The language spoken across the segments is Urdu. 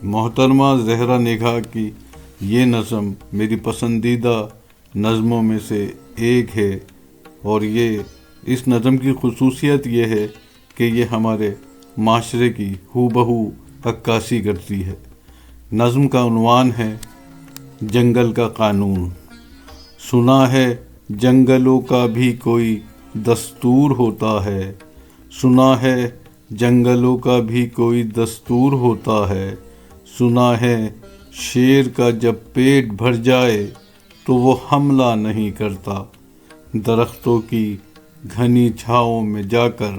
محترمہ زہرا نگاہ کی یہ نظم میری پسندیدہ نظموں میں سے ایک ہے، اور اس نظم کی خصوصیت یہ ہے کہ یہ ہمارے معاشرے کی ہو بہو عکاسی کرتی ہے۔ نظم کا عنوان ہے جنگل کا قانون۔ سنا ہے جنگلوں کا بھی کوئی دستور ہوتا ہے، سنا ہے جنگلوں کا بھی کوئی دستور ہوتا ہے، سنا ہے شیر کا جب پیٹ بھر جائے تو وہ حملہ نہیں کرتا، درختوں کی گھنی چھاؤں میں جا کر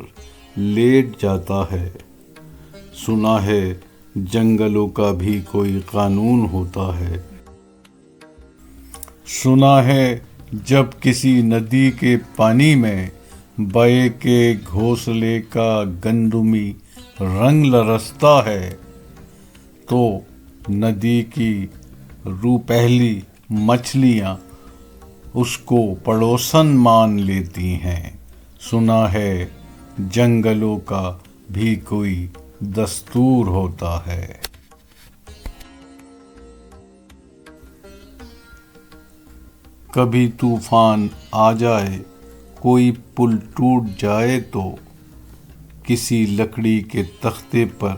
لیٹ جاتا ہے۔ سنا ہے جنگلوں کا بھی کوئی قانون ہوتا ہے۔ سنا ہے جب کسی ندی کے پانی میں بے کے گھونسلے کا گندمی رنگ لرزتا ہے تو ندی کی روپہلی مچھلیاں اس کو پڑوسن مان لیتی ہیں۔ سنا ہے جنگلوں کا بھی کوئی دستور ہوتا ہے۔ کبھی طوفان آ جائے، کوئی پل ٹوٹ جائے تو کسی لکڑی کے تختے پر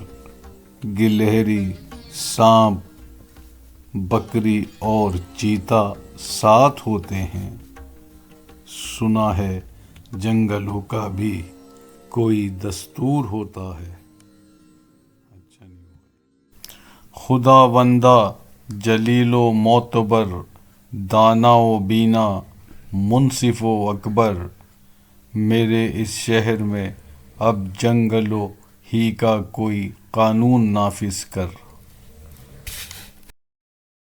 گلہری سانپ، بکری اور چیتا ساتھ ہوتے ہیں۔ سنا ہے جنگلوں کا بھی کوئی دستور ہوتا ہے۔ خداوندہ جلیل و معتبر، دانا و بینا، منصف و اکبر، میرے اس شہر میں اب جنگلوں ہی کا کوئی قانون نافذ کر۔